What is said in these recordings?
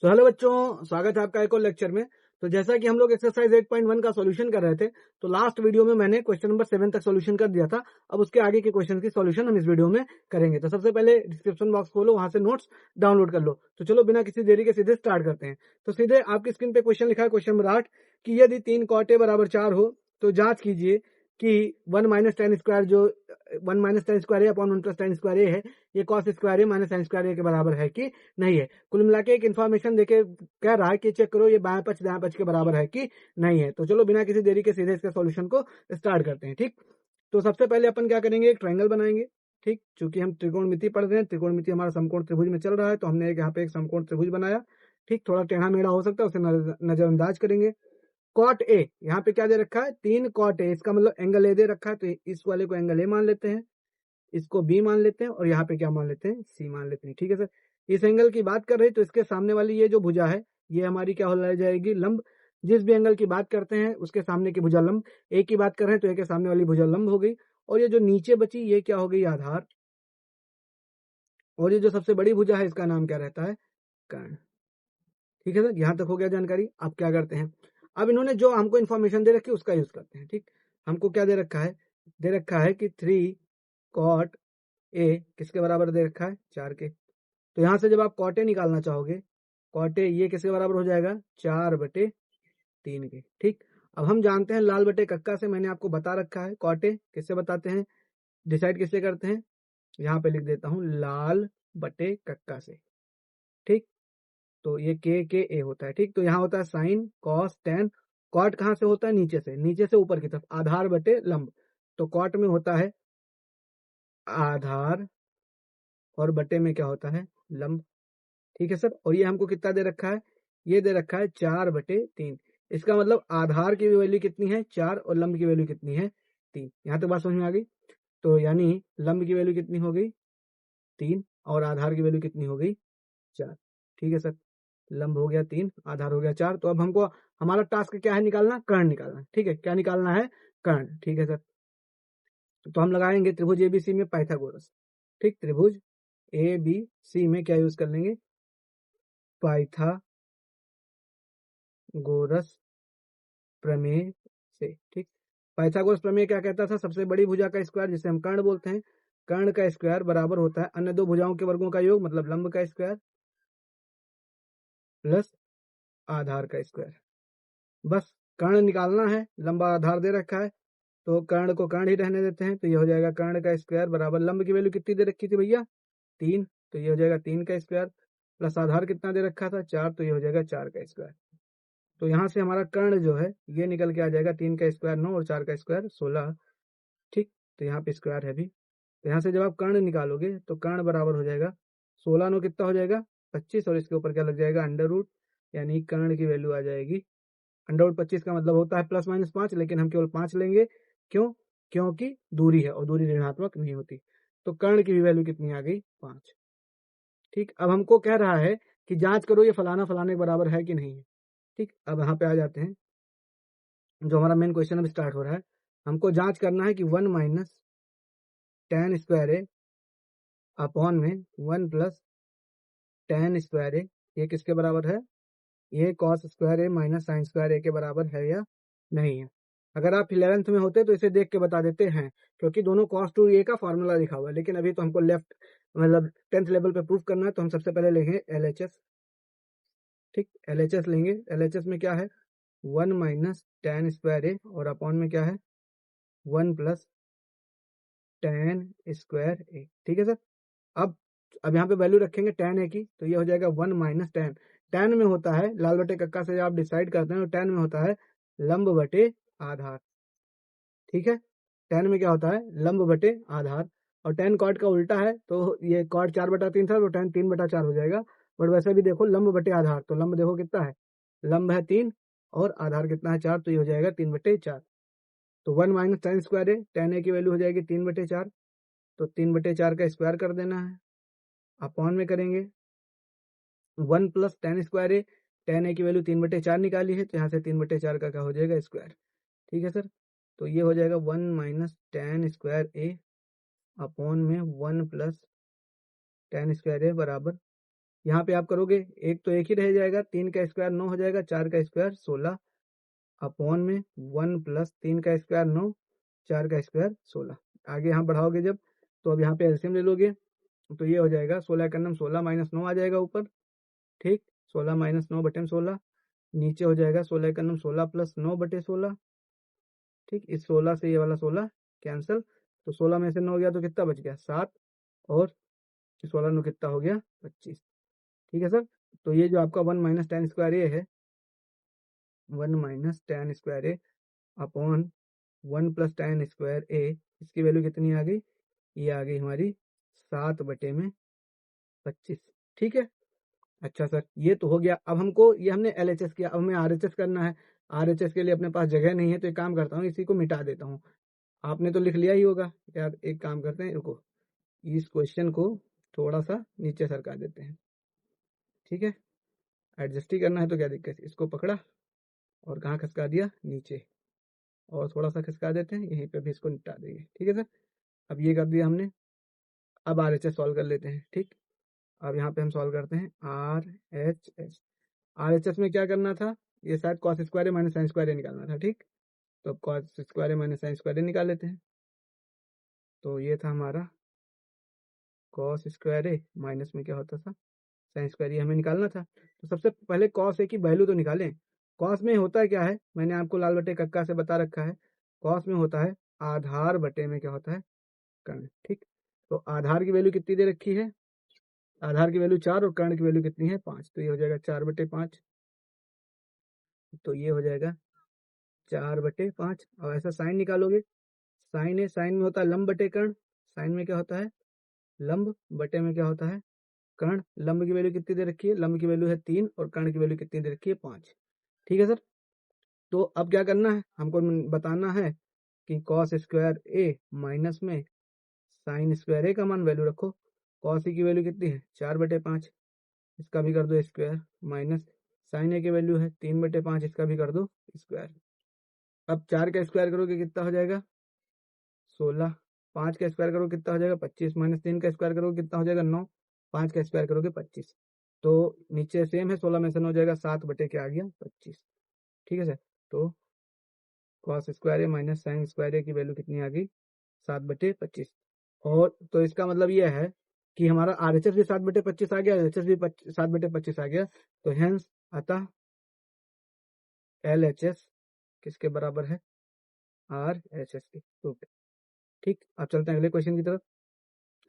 Hello बच्चों, स्वागत है आपका एक और लेक्चर में। तो जैसा कि हम लोग एक्सरसाइज 8.1 का सॉल्यूशन कर रहे थे, तो लास्ट वीडियो में मैंने क्वेश्चन नंबर 7 तक सॉल्यूशन कर दिया था। अब उसके आगे के क्वेश्चन की सॉल्यूशन हम इस वीडियो में करेंगे। तो सबसे पहले डिस्क्रिप्शन बॉक्स खोलो, वहां से नोट्स डाउनलोड कर लो। तो चलो बिना किसी देरी के सीधे स्टार्ट करते हैं। तो सीधे आपकी स्क्रीन पे क्वेश्चन लिखा है, क्वेश्चन नंबर 8 कि यदि 3 cot a बराबर 4 हो तो जांच कीजिए कि 1 माइनस टेन स्क्वायर जो 1 माइनस टेन स्क्वायर ए अपॉन 1 प्लस टेन स्क्वायर ए है, ये कॉस स्क्वायर ए माइनस साइन स्क्वायर ए के बराबर है कि नहीं है। कुल मिला के एक इन्फॉर्मेशन देके कह रहा है कि चेक करो ये बाएं पक्ष दाएं पक्ष के बराबर है कि नहीं है। तो चलो बिना किसी देरी के सीधे इसके सॉल्यूशन को स्टार्ट करते हैं। ठीक, तो सबसे पहले अपन क्या करेंगे, एक ट्रायंगल बनाएंगे। ठीक, चूंकि हम त्रिकोणमिति पढ़ रहे हैं, त्रिकोणमिति हमारा समकोण त्रिभुज में चल रहा है, तो हमने यहाँ पे एक समकोण त्रिभुज बनाया। ठीक, थोड़ा टेढ़ा मेढ़ा हो सकता है, उसे नजरअंदाज करेंगे। कॉट ए, यहाँ पे क्या दे रखा है, 3 cot a, इसका मतलब एंगल ए दे रखा है, तो इस वाले को एंगल ए मान लेते हैं, इसको बी मान लेते हैं, और यहाँ पे क्या मान लेते हैं, सी मान लेते हैं। ठीक है सर, इस एंगल की बात कर रहे हैं तो इसके सामने वाली ये जो भुजा है, ये हमारी क्या हो जाएगी, लंब। जिस भी एंगल की बात करते हैं उसके सामने की भुजा लंब। ए की बात कर रहे हैं तो ए के सामने वाली भुजा लंब हो गई, और ये जो नीचे बची ये क्या हो गई, आधार। और ये जो सबसे बड़ी भुजा है इसका नाम क्या रहता है, कर्ण। ठीक है सर, यहां तक हो गया जानकारी। आप क्या करते हैं, अब इन्होंने जो हमको इन्फॉर्मेशन दे रखी है उसका यूज करते हैं। ठीक, हमको क्या दे रखा है, दे रखा है कि 3 cot a किसके बराबर दे रखा है, 4 के। तो यहां से जब आप cot a निकालना चाहोगे, cot a ये किसके बराबर हो जाएगा, 4/3 के। ठीक, अब हम जानते हैं लाल बटे कक्का से, मैंने आपको बता रखा है cot a किससे बताते हैं, डिसाइड किससे करते हैं, यहाँ पे लिख देता हूं लाल बटे कक्का से। ठीक, तो ये के ए होता है। ठीक, तो यहाँ होता है साइन कॉस टेन। कॉट कहाँ से होता है, नीचे से, नीचे से ऊपर की तरफ, आधार बटे लंब। तो कॉट में होता है आधार, और बटे में क्या होता है, लंब। ठीक है सर, और ये हमको कितना दे रखा है, ये दे रखा है 4/3। इसका मतलब आधार की वैल्यू कितनी है, 4, और लंब की वैल्यू कितनी है, 3। यहाँ तक बात समझ में आ गई। तो यानी लंब की वैल्यू कितनी हो गई, 3, और आधार की वैल्यू कितनी हो गई, 4। ठीक है सर, लंब हो गया 3, आधार हो गया 4। तो अब हमको हमारा टास्क क्या है, निकालना, कर्ण निकालना। ठीक है, क्या निकालना है, कर्ण। ठीक है सर, तो हम लगाएंगे त्रिभुज एबीसी में पाइथागोरस। ठीक, त्रिभुज एबीसी में क्या यूज कर लेंगे, पाइथागोरस प्रमेय से। ठीक, पाइथागोरस प्रमेय क्या कहता था, सबसे बड़ी भुजा का स्क्वायर जिसे हम कर्ण बोलते हैं, कर्ण का स्क्वायर बराबर होता है अन्य दो भुजाओं के वर्गों का योग, मतलब लंब का स्क्वायर प्लस आधार का स्क्वायर। बस कर्ण निकालना है, लंबा आधार दे रखा है तो कर्ण को कर्ण ही रहने देते हैं। तो ये हो जाएगा कर्ण का स्क्वायर बराबर, लंब की वैल्यू कितनी दे रखी थी भैया, 3, तो ये हो जाएगा 3 का स्क्वायर, प्लस आधार कितना दे रखा था, 4, तो ये हो जाएगा 4 का स्क्वायर। तो यहाँ से हमारा कर्ण जो है ये निकल के आ जाएगा, 3 का स्क्वायर 9 और 4 का स्क्वायर 16। ठीक, तो यहाँ पे स्क्वायर है भी। तो यहाँ से जब आप कर्ण निकालोगे तो कर्ण बराबर हो जाएगा 16 9 कितना हो जाएगा, 25, और इसके ऊपर क्या लग जाएगा, अंडर रूट, यानी कर्ण की वैल्यू आ जाएगी अंडर रूट 25 का मतलब होता है प्लस माइनस 5, लेकिन हम केवल 5 लेंगे। क्यों, क्योंकि दूरी है और दूरी ऋणात्मक नहीं होती। तो कर्ण की भी वैल्यू कितनी आ गई, 5। ठीक, अब हमको कह रहा है कि जांच करो ये फलाना फलाने के बराबर है कि नहीं है। ठीक, अब यहाँ पे आ जाते हैं, जो हमारा मेन क्वेश्चन अब स्टार्ट हो रहा है। हमको जांच करना है कि 1 माइनस टेन स्क्वायर ए अपॉन में 1 प्लस टेन स्क्वायर ए, ये किसके बराबर है, ये कॉस स्क्वायर ए माइनस साइन स्क्वायर ए के बराबर है या नहीं है। अगर आप 11th में होते तो इसे देख के बता देते हैं, क्योंकि दोनों cos 2a का फॉर्मूला लिखा हुआ है, लेकिन अभी तो हमको लेफ्ट मतलब 10th लेवल पे प्रूफ करना है, तो हम सबसे पहले लेंगे LHS। ठीक, LHS लेंगे। LHS में क्या है, 1 माइनस टेन स्क्वायर ए, और अपॉन में क्या है, 1 प्लस टेन स्क्वायर ए। ठीक है सर, अब यहाँ पे वैल्यू रखेंगे टेन ए की, तो ये हो जाएगा 1 माइनस टेन। टेन में होता है लाल बटे कक्का से आप डिसाइड करते हैं, तो टेन में होता है लंब बटे आधार। ठीक है, टेन में क्या होता है, लंब बटे आधार, और टेन कॉट का उल्टा है, तो ये कॉट 4/3 था, तो टेन 3/4 हो जाएगा। बट वैसे भी देखो लंब बटे आधार, तो लंब देखो कितना है, लंब है 3, और आधार कितना है 4, तो ये हो जाएगा 3/4। तो 1 माइनस टेन स्क्वायर है, टेन ए की वैल्यू हो जाएगी 3/4, तो 3/4 का स्क्वायर कर देना है, अपॉन में करेंगे 1 प्लस टेन स्क्वायर है, टेन ए की वैल्यू 3/4 निकाली है, तो यहाँ से 3/4 का क्या हो जाएगा, स्क्वायर। ठीक है सर, तो ये हो जाएगा 1 माइनस टेन स्क्वायर ए अपॉन में 1 प्लस टेन स्क्वायर ए बराबर, यहाँ पे आप करोगे एक तो एक ही रह जाएगा, 3 का स्क्वायर 9 हो जाएगा, 4 का स्क्वायर 16 अपॉन में 1 प्लस 3 का स्क्वायर 9, 4 का स्क्वायर 16। आगे यहाँ बढ़ाओगे जब, तो अब यहाँ पे एलसीएम ले लोगे, तो ये हो जाएगा 16 का 16 माइनस 9 आ जाएगा ऊपर, ठीक, 16 माइनस 9 बटे 16, नीचे हो जाएगा 16 का 16 प्लस 9 बटे 16, ठीक, इस 16 से ये वाला 16 कैंसिल, तो 16 में से 9 गया तो कितना बच गया 7, और 16 9 कितना हो गया 25, ठीक है सर। तो ये जो आपका 1 माइनस टेन स्क्वायर ए है, 1 माइनस टेन स्क्वायर ए अपॉन 1 प्लस टेन स्क्वायर ए, इसकी वैल्यू कितनी आ गई, ये आ गई हमारी 7 बटे में 25, ठीक है। अच्छा सर, ये तो हो गया। अब हमको ये हमने एलएचएस किया, अब हमें आरएचएस करना है। आरएचएस के लिए अपने पास जगह नहीं है, तो एक काम करता हूँ, इसी को मिटा देता हूँ। आपने तो लिख लिया ही होगा यार, एक काम करते हैं, रुको, इस क्वेश्चन को थोड़ा सा नीचे सरका देते हैं, ठीक है, एडजस्ट ही करना है तो क्या दिक्कत है। इसको पकड़ा और कहाँ खिसका दिया, नीचे, और थोड़ा सा खिसका देते हैं, यहीं पे भी इसको निपटा देंगे, ठीक है सर। अब ये कर दिया हमने, अब आरएचएस सॉल्व कर लेते हैं, ठीक। अब यहाँ पे हम सॉल्व करते हैं आरएचएस। आरएचएस में क्या करना था, ये शायद cos square minus sine square निकालना था, ठीक। तो अब cos square minus sine square निकाल लेते हैं। तो ये था हमारा कॉस स्क्वायर ए, माइनस में क्या होता था साइन स्क्वायर, ये हमें निकालना था। तो सबसे पहले कॉस ए की वैल्यू तो निकालें। कॉस में होता है क्या है, मैंने आपको लाल बटे कक्का से बता रखा है, कॉस में होता है आधार बटे में क्या होता है कर्ण, ठीक। तो आधार की वैल्यू कितनी दे रखी है, आधार की वैल्यू 4 और कर्ण की वैल्यू कितनी है 5, तो ये हो जाएगा 4 बटे 5, तो ये हो जाएगा 4 बटे 5। और ऐसा साइन निकालोगे, साइन है, साइन में होता है लंब बटे कर्ण, साइन में क्या होता है लंब, बटे में क्या होता है कर्ण। लंब की वैल्यू कितनी दे रखी है, लंब की वैल्यू है 3 और कर्ण की वैल्यू कितनी दे रखी है 5, ठीक है सर। तो अब क्या करना है, हमको बताना है कि कॉस स्क्वायर ए माइनस में साइन स्क्वायर ए का मान वैल्यू रखो। कॉस ए की वैल्यू कितनी है 4 बटे 5, इसका भी कर दो स्क्वायर, माइनस साइन ए की वैल्यू है 3 बटे 5, इसका भी कर दो स्क्वायर। अब 4 का स्क्वायर करोगे कितना हो जाएगा 16, 5 का स्क्वायर करोगे कितना हो जाएगा 25, माइनस 3 का स्क्वायर करोगे कितना हो जाएगा 9, 5 का स्क्वायर करोगे 25। तो नीचे सेम है, 16 में से 9 हो जाएगा 7 बटे क्या आ गया 25, ठीक है सर। तो कॉस स्क्वायर ए माइनस साइन स्क्वायर ए की वैल्यू कितनी आ गई 7 बटे 25। और तो इसका मतलब यह है कि हमारा आरएचएस भी 7 बटे 25 आ गया, एलएचएस भी 7 बटे 25 आ गया। तो हेंस अतः एलएचएस किसके बराबर है आरएचएस के, तो ठीक। अब चलते हैं अगले क्वेश्चन की तरफ।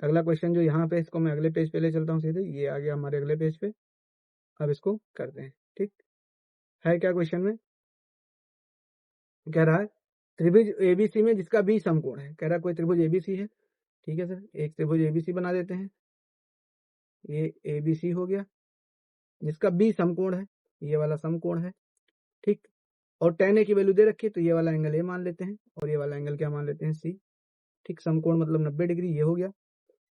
अगला क्वेश्चन जो यहाँ पे, इसको मैं अगले पेज पे ले चलता हूँ सीधे, ये आ गया हमारे अगले पेज पे। अब इसको करते हैं, ठीक है। क्या क्वेश्चन में कह रहा है, त्रिभुज एबीसी में जिसका बी समकोण है, कह रहा है कोई त्रिभुज एबीसी है, ठीक है सर। एक त्रिभुज एबीसी बना देते हैं, ये एबीसी हो गया, जिसका बी समकोण है, ये वाला समकोण है, ठीक। और tan a की वैल्यू दे रखी है, तो ये वाला एंगल ए मान लेते हैं और ये वाला एंगल क्या मान लेते हैं सी, ठीक। समकोण मतलब 90 डिग्री, ये हो गया।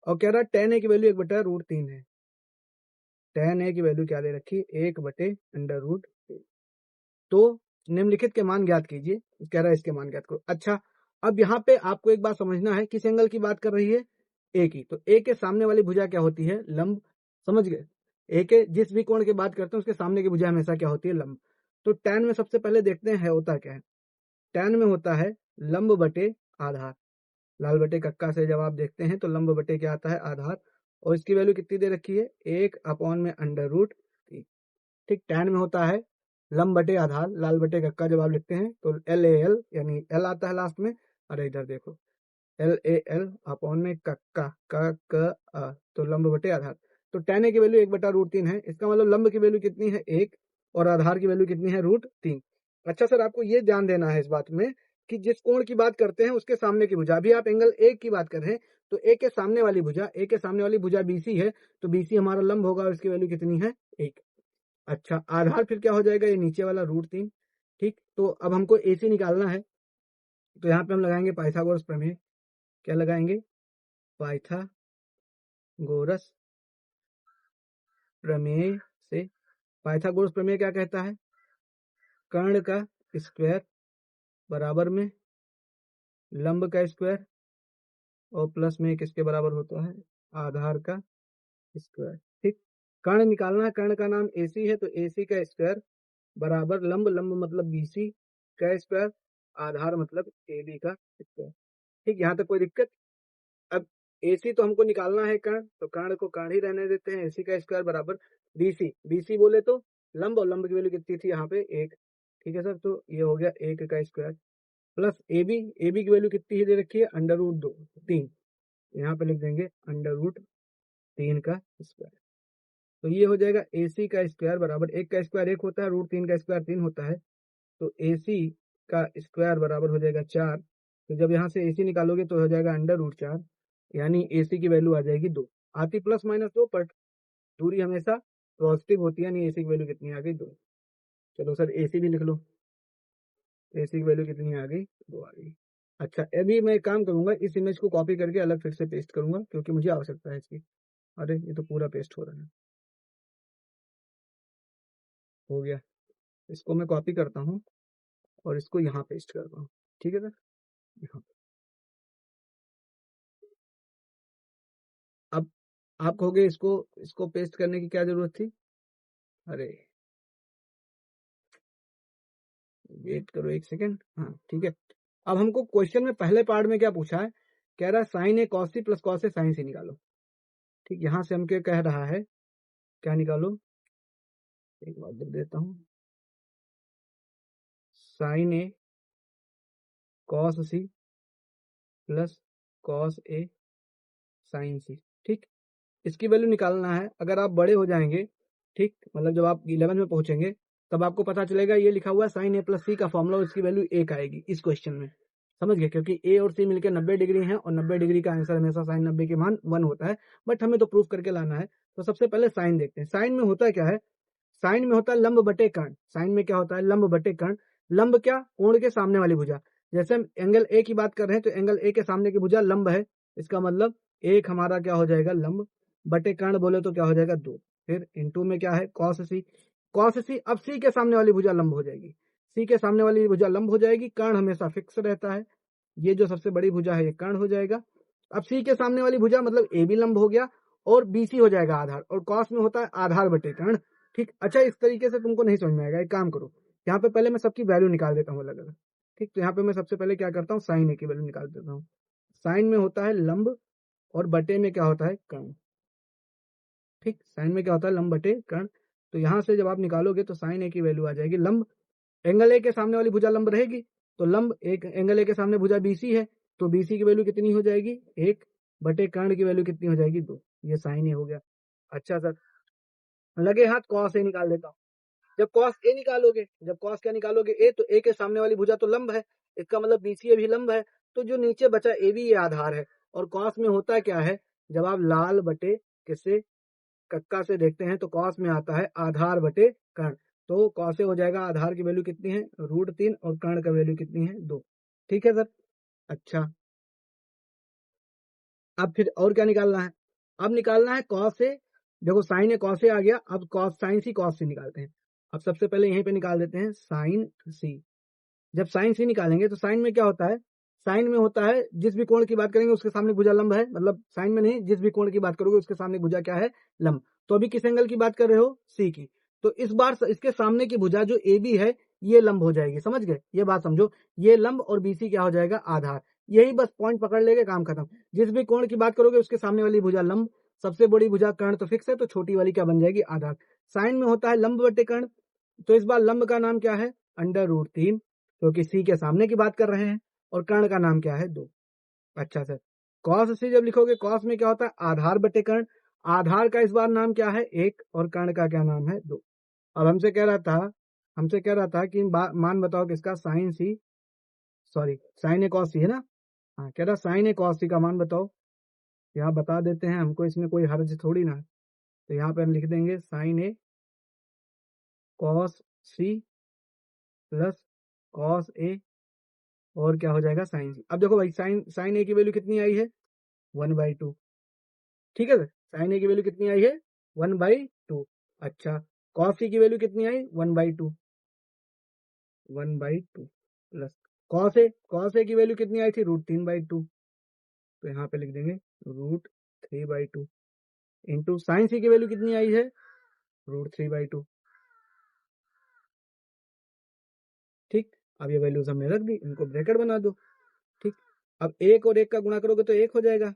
और कह रहा है tan a की वैल्यू 1/√3 है, tan a की वैल्यू क्या दे रखी है 1/√3। तो निम्नलिखित के मान ज्ञात कीजिए, कह रहा है इसके मान ज्ञात करो। अच्छा, अब यहाँ पे आपको एक बात समझना है, किस एंगल की बात कर रही है ए की, तो ए के सामने वाली भुजा क्या होती है लंब, समझ गए। ए के जिस भी कोण की बात करते हैं उसके सामने की भुजा हमेशा क्या होती है लंब। तो tan में सबसे पहले देखते हैं होता क्या है, tan में होता है लंब बटे आधार, लाल बटे कक्का से जब आप देखते हैं तो लंब बटे क्या आता है आधार, और इसकी वैल्यू कितनी दे रखी है 1/√3, ठीक। tan में होता है लंब बटे आधार, लाल बटे कक्का जब आप लिखते हैं तो LAL यानी L आता है लास्ट में, अरे इधर देखो LAL अपॉन में कक्का क तो लंब बटे आधार। तो tan a की वैल्यू 1/√3 है, इसका मतलब लंब की वैल्यू कितनी है 1 और आधार की वैल्यू कितनी है √3। अच्छा सर, आपको ये ध्यान देना है इस बात में कि जिस कोण की बात करते हैं उसके सामने की भुजा, अभी आप एंगल ए की बात कर रहे हैं, तो ए के सामने वाली भुजा, ए के सामने वाली भुजा BC है, तो BC हमारा लंब होगा और इसकी वैल्यू कितनी है 1। अच्छा, आधार फिर क्या हो जाएगा ये नीचे वाला √3, ठीक। तो अब हमको AC निकालना है, तो यहाँ पे हम लगाएंगे पाइथागोरस प्रमेय। क्या लगाएंगे पाइथागोरस प्रमेय से। पाइथागोरस प्रमेय क्या कहता है, कर्ण का स्क्वायर बराबर में लंब का स्क्वायर और प्लस में किसके बराबर होता है आधार का स्क्वायर, ठीक। कर्ण निकालना है, कर्ण का नाम AC है, तो AC का स्क्वायर बराबर लंब, लंब मतलब BC का स्क्वायर, आधार मतलब AB का स्क्वायर। ठीक, यहाँ तक कोई दिक्कत? अब AC तो हमको निकालना है कर्ण, तो कर्ण को कर्ण ही रहने देते हैं। AC का स्क्वायर बराबर BC, BC बोले तो लंब, और लंब की वैल्यू कितनी थी यहाँ पे 1। ठीक है सर, तो ये हो गया 1 का स्क्वायर प्लस AB, AB की वैल्यू कितनी ही दे रखी है, √2 3, यहाँ पे लिख देंगे √3 का स्क्वायर। तो ये हो जाएगा AC का स्क्वायर बराबर 1 का स्क्वायर 1 होता है, √3 का स्क्वायर 3 होता है, तो AC का स्क्वायर बराबर हो जाएगा 4। तो जब यहाँ से AC निकालोगे तो हो जाएगा √4, यानी AC की वैल्यू आ जाएगी 2। आती प्लस माइनस 2, पर दूरी हमेशा पॉजिटिव होती है, यानी AC की वैल्यू कितनी आ गई, 2। चलो सर AC भी लिख लो, AC की वैल्यू कितनी आ गई, 2 आ गई। अच्छा, अभी मैं एक काम करूंगा, इस इमेज को कॉपी करके अलग फिर से पेस्ट करूंगा, क्योंकि मुझे आवश्यकता है इसकी। अरे ये तो पूरा पेस्ट हो रहा है, हो गया। इसको मैं कॉपी करता हूँ और इसको यहाँ पेस्ट करता हूँ। ठीक है सर, यहाँ। अब आप कहोगे इसको इसको पेस्ट करने की क्या जरूरत थी? अरे वेट करो एक सेकेंड। हाँ ठीक है, अब हमको क्वेश्चन में पहले पार्ट में क्या पूछा है, कह रहा है sign A cos C plus cos A sign सी निकालो। ठीक, यहाँ से हमको कह रहा है क्या निकालो, एक बार लिख देता हूँ, sign A cos C plus cos A sign सी। ठीक, इसकी वैल्यू निकालना है। अगर आप बड़े हो जाएंगे, ठीक, मतलब जब आप 11 में पहुंचेंगे तब आपको पता चलेगा ये लिखा हुआ है साइन ए प्लस सी का फॉर्मूला, उसकी वैल्यू 1 आएगी इस क्वेश्चन में। समझ गए, क्योंकि ए और सी मिलकर 90 डिग्री है, और 90 डिग्री का आंसर हमेशा साइन 90 के मान 1 होता है, बट हमें तो प्रूफ करके लाना है। तो सबसे पहले साइन देखते हैं। साइन में होता है क्या है, साइन में होता है लंब बटे कर्ण। साइन में क्या होता है, लंब बटे कर्ण। लंब क्या, कोण के सामने वाली भुजा। जैसे हम एंगल ए की बात कर रहे हैं, तो एंगल ए के सामने की भुजा लंब है, इसका मतलब एक हमारा क्या हो जाएगा, लंब, बटे कर्ण बोले तो क्या हो जाएगा, 2। फिर इनटू में क्या है, कॉस सी। कॉस सी, अब सी के सामने वाली भुजा लंब हो जाएगी, सी के सामने वाली भुजा लंब हो जाएगी। कर्ण हमेशा फिक्स रहता है, ये जो सबसे बड़ी भुजा है ये कर्ण हो जाएगा। अब सी के सामने वाली भुजा मतलब ए भी लंब हो गया, और BC हो जाएगा आधार, और कॉस में होता है आधार बटे कर्ण। ठीक, अच्छा इस तरीके से तुमको नहीं समझ में आएगा, एक काम करो, यहाँ पे पहले मैं सबकी वैल्यू निकाल देता हूँ अलग अलग। ठीक, तो यहाँ पे मैं सबसे पहले क्या करता हूँ, साइन ए की वैल्यू निकाल देता हूँ। साइन में होता है लंब, और बटे में क्या होता है, कर्ण। ठीक, साइन में क्या होता है, लंब बटे कर्ण। तो यहाँ से जब आप निकालोगे तो साइन ए की वैल्यू आ जाएगी लंब, एंगल ए के सामने वाली भुजा लंब रहेगी, तो लंब एक, एंगल ए के सामने भुजा BC है, तो BC की वैल्यू कितनी हो जाएगी, 1, बटे कर्ण की वैल्यू कितनी हो जाएगी, 2। ये साइन ए हो गया। अच्छा सर, लगे हाथ कॉस ए निकाल देता हूँ। जब कॉस ए निकालोगे, जब कॉस क्या निकालोगे, ए, तो ए के सामने वाली भुजा तो लंब है, इसका मतलब BC भी लंब है, तो जो नीचे बचा ए भी ये आधार है। और कॉस में होता क्या है, जब आप लाल बटे किससे, कक्का से देखते हैं, तो कॉस में आता है आधार बटे कर्ण। तो कॉस से हो जाएगा, आधार की वैल्यू कितनी है, √3, और कर्ण का वैल्यू कितनी है, 2। ठीक है सर। अच्छा, अब फिर और क्या निकालना है, अब निकालना है कॉस से। देखो साइन ए कॉस ए आ गया, अब कॉस साइन सी कॉस सी निकालते हैं। अब सबसे पहले यहीं पे निकाल देते हैं साइन सी। जब साइन सी निकालेंगे तो साइन में क्या होता है, साइन में होता है जिस भी कोण की बात करेंगे उसके सामने भुजा लंब है, मतलब साइन में नहीं, जिस भी कोण की बात करोगे उसके सामने भुजा क्या है, लंब। तो अभी किस एंगल की बात कर रहे हो, सी की, तो इस बार इसके सामने की भुजा जो ए बी है ये लंब हो जाएगी। समझ गए, ये बात समझो, ये लंब और BC क्या हो जाएगा, आधार। यही बस पॉइंट पकड़ लेके काम खत्म। जिस भी कोण की बात करोगे उसके सामने वाली भुजा लंब, सबसे बड़ी भुजा कर्ण तो फिक्स है, तो छोटी वाली क्या बन जाएगी, आधार। साइन में होता है लंब बटे कर्ण, तो इस बार लंब का नाम क्या है, √3, क्योंकि सी के सामने की बात कर रहे हैं, और कर्ण का नाम क्या है, 2। अच्छा सर, कॉस से जब लिखोगे, कॉस में क्या होता है, आधार बटे कर्ण। आधार का इस बार नाम क्या है, 1, और कर्ण का क्या नाम है, 2। अब हमसे कह रहा था कि मान बताओ किसका, साइन सी, सॉरी साइन ए कॉस सी है ना। हाँ, कह रहा साइन ए कॉस सी का मान बताओ। यहाँ बता देते हैं, हमको इसमें कोई हर्ज थोड़ी ना है। तो यहाँ पे हम लिख देंगे sign A cos C plus cos A, और क्या हो जाएगा, साइन सी। अब देखो भाई, साइन साइन ए की वैल्यू कितनी आई है, 1/2। ठीक है सर, साइन ए की वैल्यू कितनी आई है, 1/2। अच्छा, कॉस सी की वैल्यू कितनी आई, 1/2, 1/2 प्लस कॉस ए की वैल्यू कितनी आई थी, √3/2। तो यहाँ पे लिख देंगे √3/2 इंटू साइन सी की वैल्यू कितनी आई है, √3/2। ठीक, अब ये वैल्यूज हमने रख दी, इनको ब्रैकेट बना दो। ठीक, अब 1 और 1 का गुणा करोगे तो 1 हो जाएगा,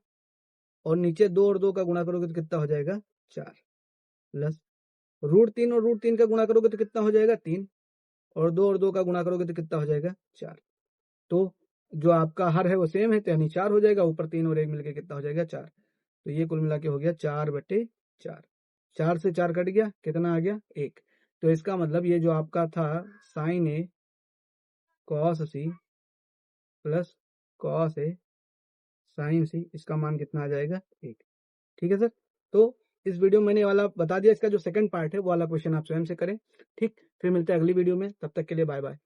और नीचे 2 और 2 का गुणा करोगे तो कितना हो जाएगा 4, प्लस √3 और √3 का गुणा करोगे तो कितना हो जाएगा 3, और 2 और 2 का गुणा करोगे तो कितना हो जाएगा 4। तो जो आपका हर है वो सेम है, तो यानी 4 हो जाएगा, ऊपर 3 और 1 मिलके कितना हो जाएगा 4। तो ये कुल मिला के हो गया 4/4। 4 से 4 कट गया, कितना आ गया 1। तो इसका मतलब ये जो आपका था sin A cos C plus cos A sin C, इसका मान कितना आ जाएगा 1। ठीक है सर, तो इस वीडियो में मैंने वाला बता दिया, इसका जो सेकंड पार्ट है वो वाला क्वेश्चन आप स्वयं से करें। ठीक, फिर मिलते हैं अगली वीडियो में, तब तक के लिए बाय बाय।